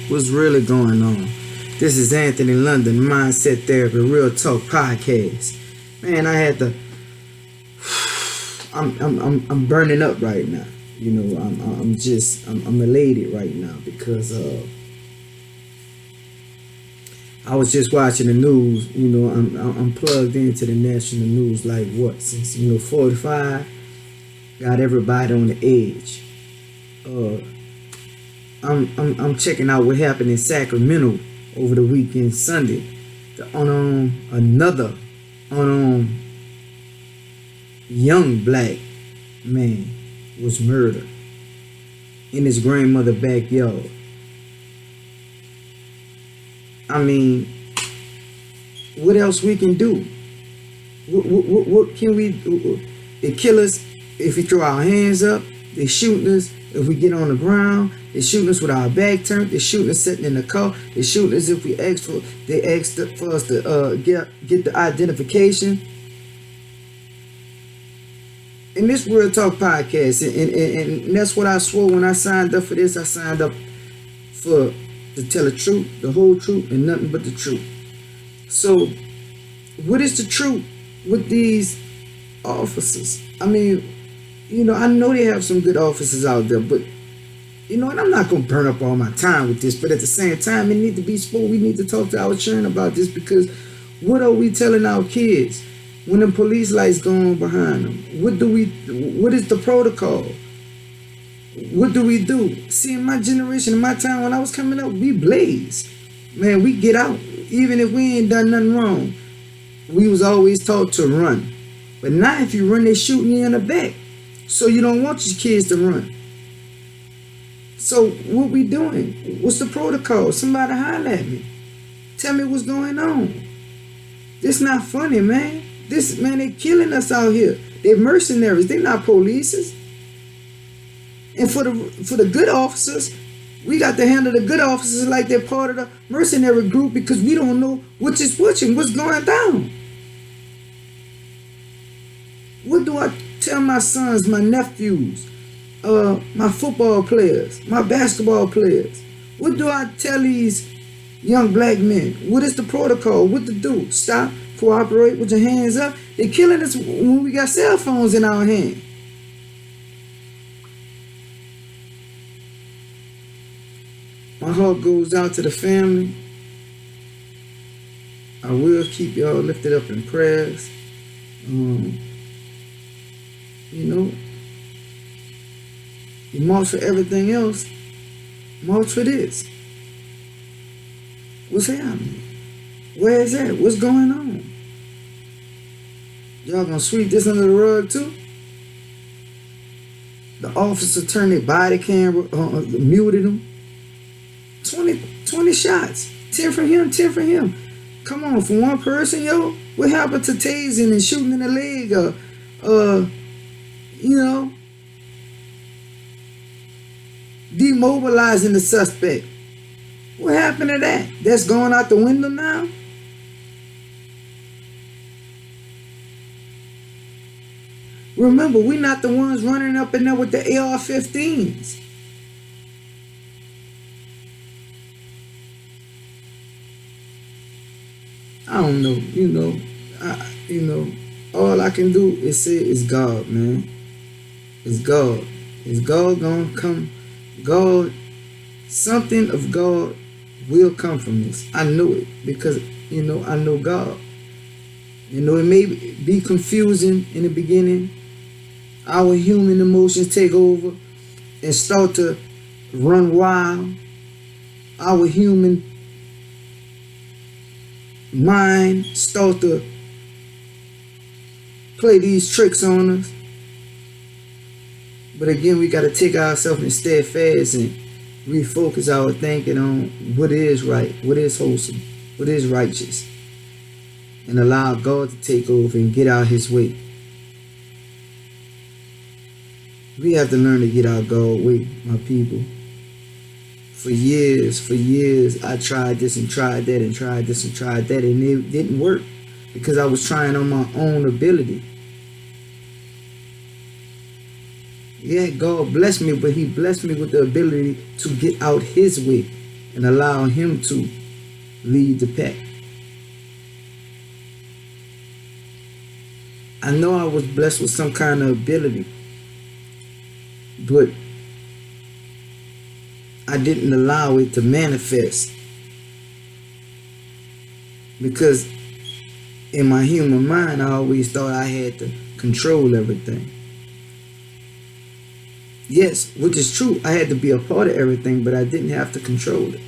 What's really going on? This is Anthony London, Mindset Therapy, Real Talk Podcast. Man, I had to. I'm burning up right now. You know, I'm elated right now because I was just watching the news. You know, I'm plugged into the national news like what since 45. Got everybody on the edge. I'm checking out what happened in Sacramento over the weekend Sunday. Another young black man was murdered in his grandmother's backyard. I mean, what else we can do? What can we do? They kill us if we throw our hands up. They shooting us if we get on the ground. They shooting us with our back turned. They shooting us sitting in the car. They shooting us if we ask for. They asked for us to get the identification. In this Real Talk podcast, and that's what I swore when I signed up for this. I signed up to tell the truth, the whole truth, and nothing but the truth. So, what is the truth with these officers? I mean, I know they have some good officers out there, but and I'm not going to burn up all my time with this, but at the same time, it needs to be spoken. We need to talk to our children about this, because what are we telling our kids when the police lights go on behind them? What is the protocol? What do we do? See, in my generation, in my time when I was coming up, we blazed. Man, we get out. Even if we ain't done nothing wrong, we was always taught to run. But now if you run, they shooting you in the back. So you don't want your kids to run. So what we doing? What's the protocol? Somebody holler at me. Tell me what's going on. This not funny, man. They killing us out here. They're mercenaries. They're not polices. And for the good officers, we got to handle the good officers like they're part of the mercenary group, because we don't know which is which and what's going down. What do I tell my sons, my nephews, my football players, my basketball players? What do I tell these young black men? What is the protocol? What to do? Stop, cooperate with your hands up. They're killing us when we got cell phones in our hand. My heart goes out to the family. I will keep y'all lifted up in prayers. You march for everything else, march for this. What's happening? Where is that? What's going on? Y'all gonna sweep this under the rug too? The officer turned their body camera, muted them. 20 shots. 10 for him, 10 for him. Come on, for one person, yo. What happened to tasing and shooting in the leg? Demobilizing the suspect. What happened to that? That's going out the window now? Remember, we're not the ones running up in there with the AR-15s. I don't know. All I can do is say it's God, man. It's God. Is God gonna come? God, something of God will come from this. I know it, because I know God. It may be confusing in the beginning. Our human emotions take over and start to run wild. Our human mind start to play these tricks on us. But again, we got to take ourselves and steadfast and refocus our thinking on what is right, what is wholesome, what is righteous, and allow God to take over and get out his way. We have to learn to get out God's way, my people. For years, I tried this and tried that and tried this and tried that, and it didn't work because I was trying on my own ability. Yeah, God blessed me, but he blessed me with the ability to get out his way and allow him to lead the pack. I know I was blessed with some kind of ability, but I didn't allow it to manifest, because in my human mind I always thought I had to control everything. Yes, which is true, I had to be a part of everything, but I didn't have to control it.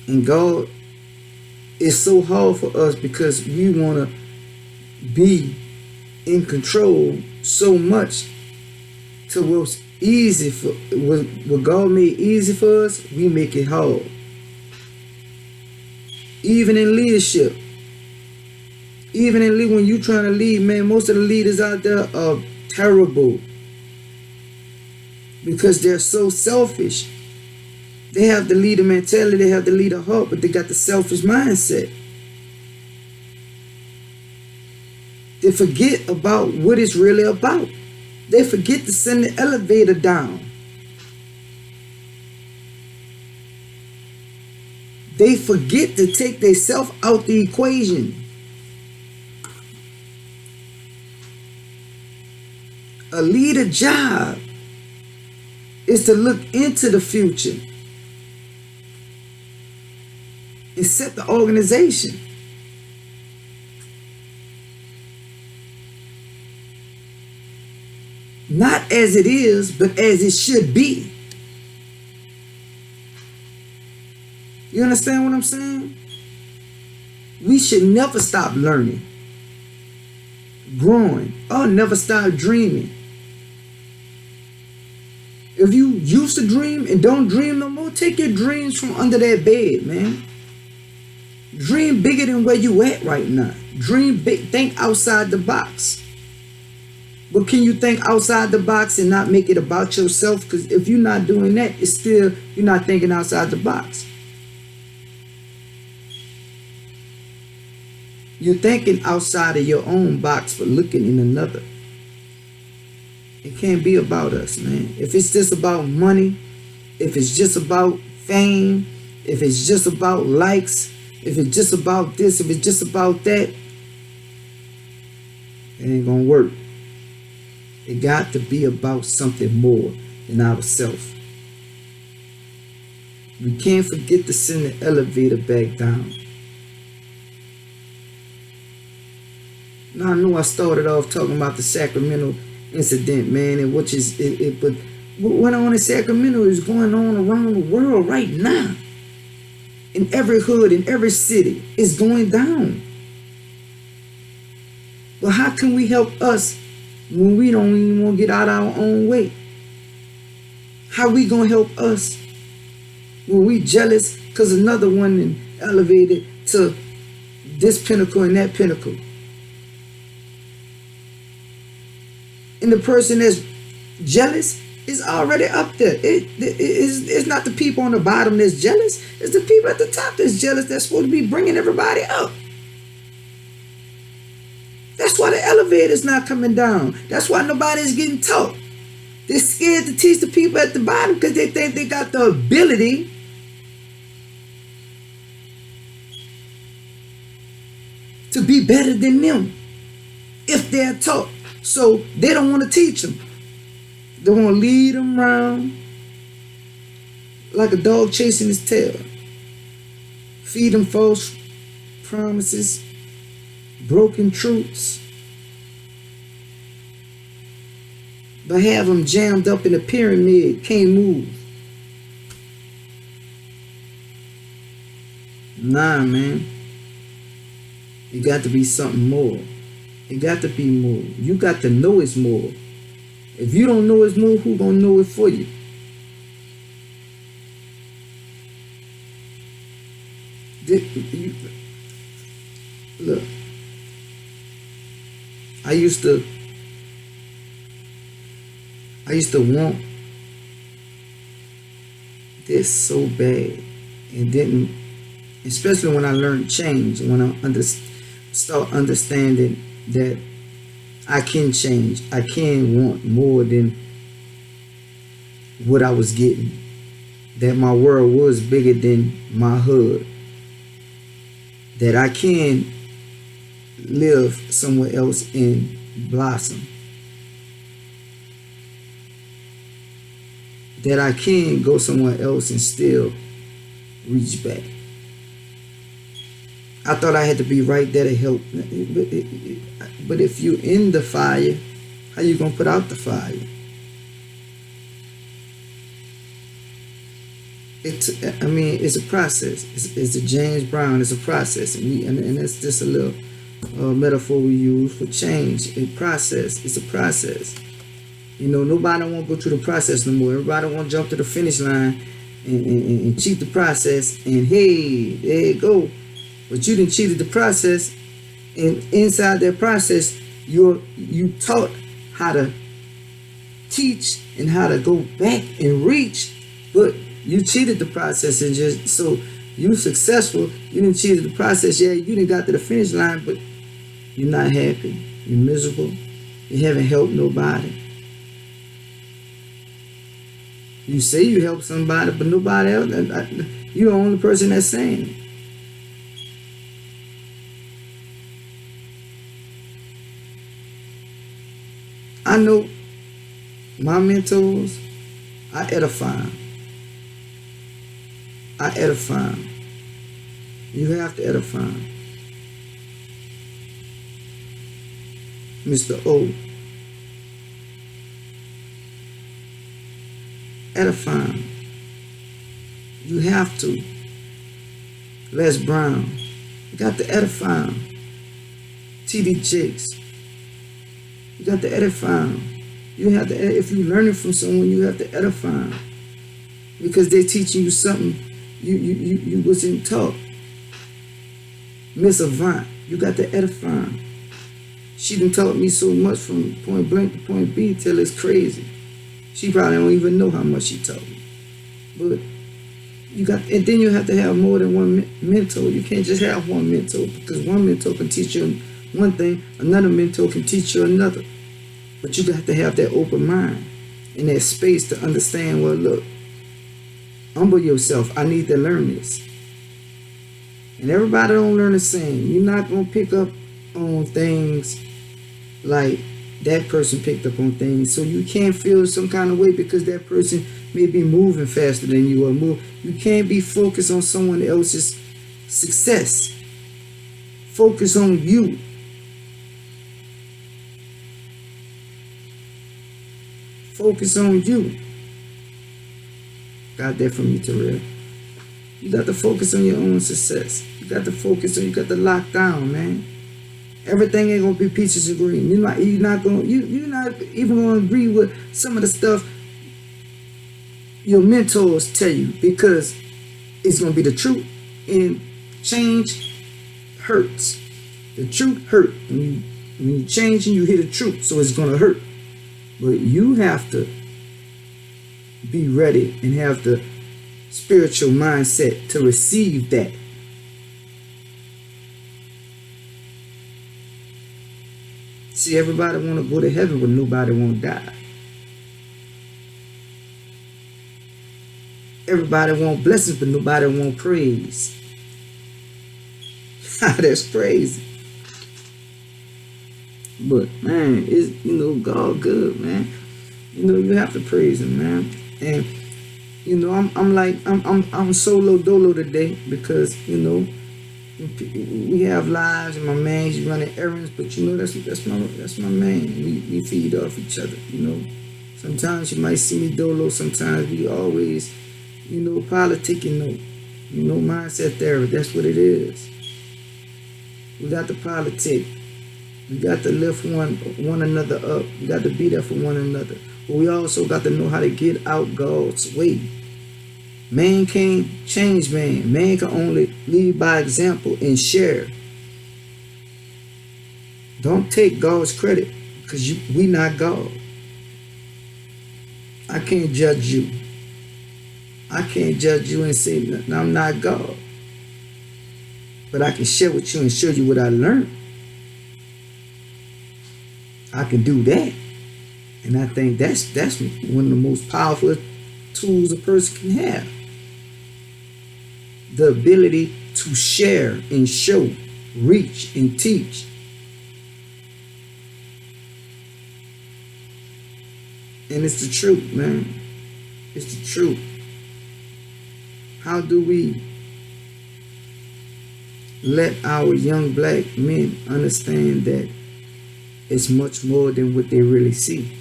And God is so hard for us because we want to be in control so much to what's easy for what God made easy for us, we make it hard. Even in leadership, when you're trying to lead, man, most of the leaders out there are terrible because they're so selfish. They have the leader mentality, they have the leader heart, but they got the selfish mindset. They forget about what it's really about. They forget to send the elevator down. They forget to take themselves out the equation. A leader job is to look into the future and set the organization. Not as it is, but as it should be. You understand what I'm saying? We should never stop learning, growing, or never stop dreaming. If you used to dream and don't dream no more, take your dreams from under that bed, man. Dream bigger than where you at right now. Dream big. Think outside the box. But can you think outside the box and not make it about yourself? Because if you're not doing that, it's still, you're not thinking outside the box. You're thinking outside of your own box, but looking in another. It can't be about us, man. If it's just about money, if it's just about fame, if it's just about likes, if it's just about this, if it's just about that, it ain't gonna work. It got to be about something more than ourselves. We can't forget to send the elevator back down. Now I know I started off talking about the Sacramento incident, man, and which is it, but what went on in Sacramento is going on around the world right now. In every hood, in every city, it's going down. But how can we help us when we don't even want to get out of our own way? How we gonna help us when we jealous because another one elevated to this pinnacle and that pinnacle? And the person that's jealous is already up there. It's not the people on the bottom that's jealous. It's the people at the top that's jealous that's supposed to be bringing everybody up. That's why the elevator's not coming down. That's why nobody's getting taught. They're scared to teach the people at the bottom because they think they got the ability to be better than them if they're taught. So they don't want to teach them. They want to lead them around like a dog chasing his tail. Feed them false promises, broken truths, but have them jammed up in a pyramid, can't move. Nah, man. It got to be something more. It got to be more. You got to know it's more. If you don't know it's more, who gonna know it for you? Look, I used to want this so bad, and didn't, especially when I learned change, when I start understanding that I can change, I can want more than what I was getting. that my world was bigger than my hood, that I can live somewhere else and blossom, that I can go somewhere else and still reach back. I thought I had to be right there to help, but if you're in the fire, how you gonna put out the fire? It's a process. It's a James Brown. It's a process, and that's just a little metaphor we use for change. A process. It's a process. Nobody want to go through the process no more. Everybody want to jump to the finish line and cheat the process. And hey, there you go. But you didn't cheated the process, and inside that process, you taught how to teach and how to go back and reach, but you cheated the process, and just so you successful. You didn't cheat the process. Yeah, you didn't got to the finish line, but you're not happy. You're miserable. You haven't helped nobody. You say you help somebody, but nobody else. You're the only person that's saying it. I know my mentors, I edify them. I edify them. You have to edify them. Mr. O. Edify them. You have to. Les Brown. You got to edify them. T.D. Jakes. You got to edify them. You have to, if you're learning from someone, you have to edify them. Because they're teaching you something you wasn't taught. Miss Avant, you got to edify them. She done taught me so much from point blank to point B till it's crazy. She probably don't even know how much she taught me. But and then you have to have more than one mentor. You can't just have one mentor, because one mentor can teach you one thing, another mentor can teach you another. But you got to have that open mind and that space to understand, well, look, humble yourself. I need to learn this. And everybody don't learn the same. You're not going to pick up on things like that person picked up on things. So you can't feel some kind of way because that person may be moving faster than you or move. You can't be focused on someone else's success. Focus on you. Focus on you. Got that from you, Terrell. You got to focus on your own success. You got to focus on, you got to lock down, man. Everything ain't gonna be peaches and green. You're not even gonna agree with some of the stuff your mentors tell you, because it's gonna be the truth. And change hurts. The truth hurt. When you change and you hear the truth, so it's gonna hurt. But you have to be ready and have the spiritual mindset to receive that. See, everybody want to go to heaven, but nobody won't die. Everybody want blessings, but nobody want praise. That's crazy. But man, it's, God good, man. You have to praise him, man. And I'm solo dolo today because we have lives, and my man, he's running errands, but that's my man. We feed off each other, Sometimes you might see me dolo, sometimes we always, politicking, mindset therapy. That's what it is. We got to politic. We got to lift one another up. We got to be there for one another. But we also got to know how to get out God's way. Man can't change man. Man can only lead by example and share. Don't take God's credit, because we not God. I can't judge you. I can't judge you and say, no, I'm not God. But I can share with you and show you what I learned. I can do that. And I think that's one of the most powerful tools a person can have. the ability to share and show, reach and teach. And it's the truth, man. It's the truth. How do we let our young black men understand that it's much more than what they really see?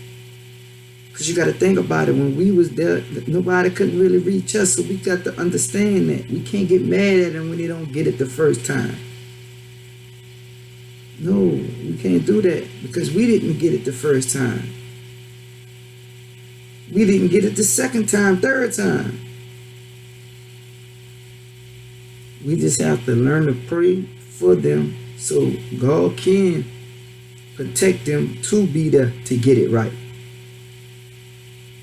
Because you got to think about it. When we was there, nobody couldn't really reach us. So we got to understand that. We can't get mad at them when they don't get it the first time. No, we can't do that because we didn't get it the first time. We didn't get it the second time, third time. We just have to learn to pray for them so God can protect them to be there to get it right.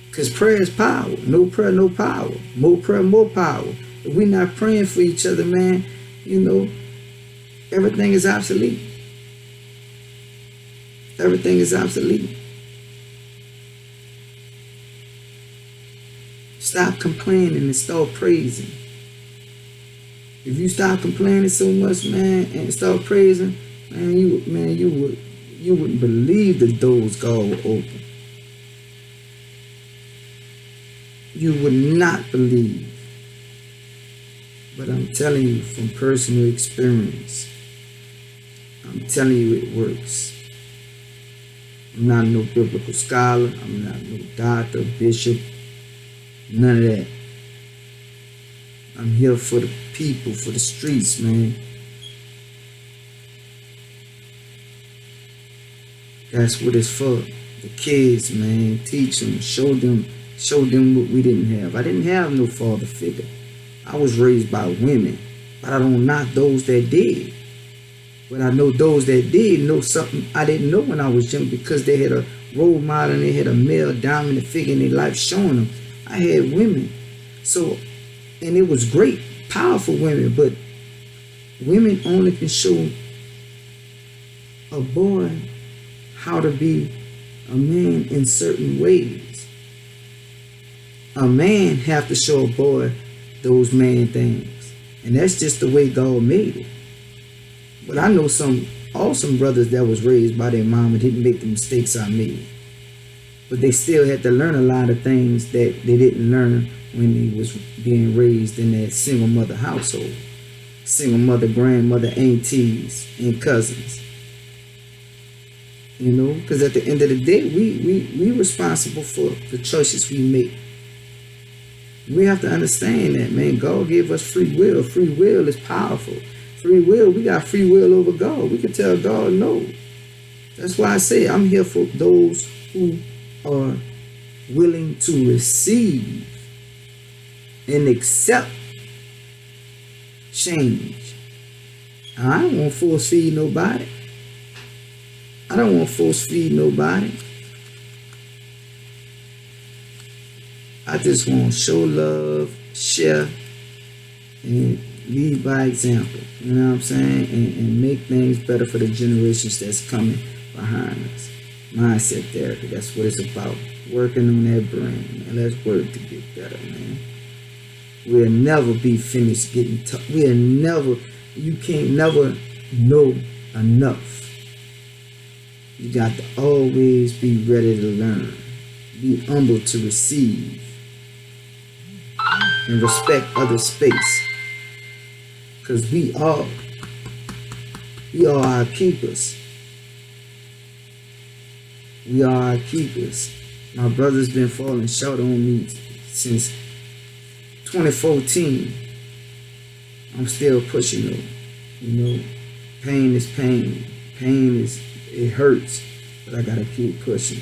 Because prayer is power. No prayer, no power. More prayer, more power. If we're not praying for each other, man, everything is obsolete. Everything is obsolete. Stop complaining and start praising. If you stop complaining so much, man, and start praising, you wouldn't believe the doors God will open. You would not believe. But I'm telling you from personal experience. I'm telling you it works. I'm not no biblical scholar. I'm not no doctor, bishop. None of that. I'm here for the people, for the streets, man. That's what it's for. The kids, man. Teach them, show them what we didn't have. I didn't have no father figure. I was raised by women, but I don't knock those that did. But I know those that did know something I didn't know when I was young because they had a role model and they had a male dominant figure in their life showing them. I had women. So, and it was great, powerful women, but women only can show a boy how to be a man in certain ways. A man have to show a boy those man things. And that's just the way God made it. But I know some awesome brothers that was raised by their mom and didn't make the mistakes I made. But they still had to learn a lot of things that they didn't learn when they was being raised in that single mother household. Single mother, grandmother, aunties, and cousins. Because at the end of the day, we responsible for the choices we make. We have to understand that, man. God gave us free will. Free will is powerful. Free will, we got free will over God. We can tell God no. That's why I say I'm here for those who are willing to receive and accept change. I don't want to force feed nobody. I don't want to force feed nobody. I just want to show love, share, and lead by example. You know what I'm saying? And make things better for the generations that's coming behind us. Mindset therapy, that's what it's about. Working on that brain, man. Let's work to get better, man. We'll never be finished getting tough. You can't never know enough. You got to always be ready to learn. Be humble to receive. And respect other space. Because we are our keepers. We are our keepers. My brother's been falling short on me since 2014. I'm still pushing though. Pain is pain. It hurts. But I gotta keep pushing.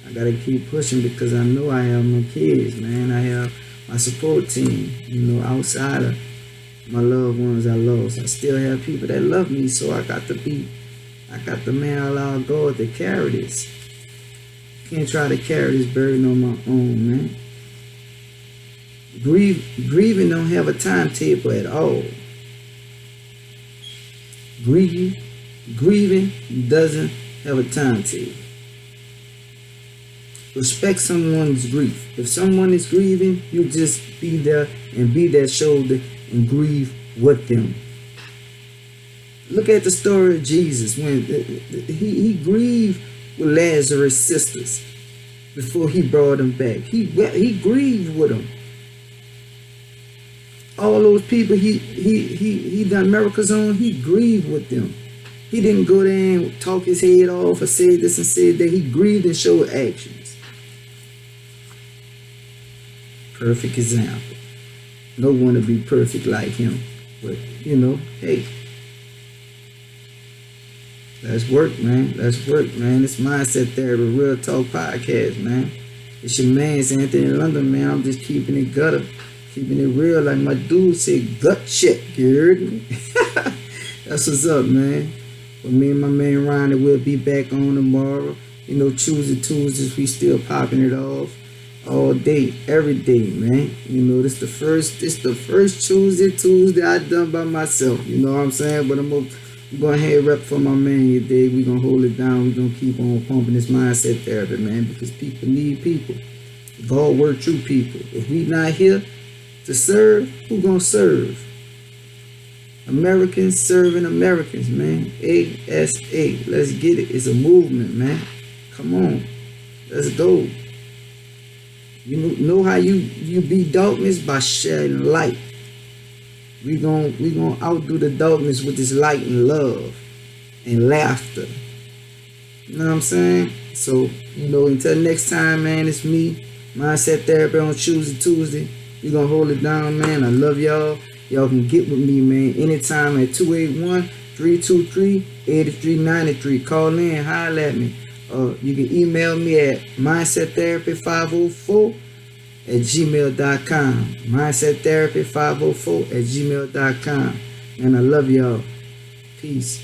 I gotta keep pushing because I know I have my kids, man. I have my support team, outside of my loved ones I lost. I still have people that love me, so I got the man allow God to carry this. Can't try to carry this burden on my own, man. Grieving don't have a timetable at all. Grieving doesn't have a timetable. Respect someone's grief. If someone is grieving, you just be there and be that shoulder and grieve with them. Look at the story of Jesus when he grieved with Lazarus' sisters before he brought them back. He grieved with them. All those people he done miracles on, he grieved with them. He didn't go there and talk his head off or say this and say that. He grieved and showed actions. Perfect example. No one to be perfect like him. But, hey. Let's work, man. Let's work, man. It's Mindset Therapy, Real Talk Podcast, man. It's your man, Anthony London, man. I'm just keeping it gutter, keeping it real, like my dude said, gut check, you heard me? That's what's up, man. But me and my man Ronnie will be back on tomorrow. Tuesdays, we still popping it off all day, every day, man. This the first Tuesday I done by myself. You know what I'm saying? But I'm going to head rep for my man today. We're going to hold it down. We're going to keep on pumping this mindset therapy, man, because people need people. God work through people. If we not here to serve, who going to serve? Americans serving Americans, man. ASA. Let's get it. It's a movement, man. Come on. Let's go. You know how you beat darkness? By sharing light. We gonna outdo the darkness with this light and love and laughter. You know what I'm saying? So, until next time, man, it's me, Mindset Therapy on Tuesday. We gonna hold it down, man. I love y'all. Y'all can get with me, man, anytime at 281-323-8393. Call in, holler at me. You can email me at mindsettherapy504@gmail.com. Mindsettherapy504@gmail.com. And I love y'all. Peace.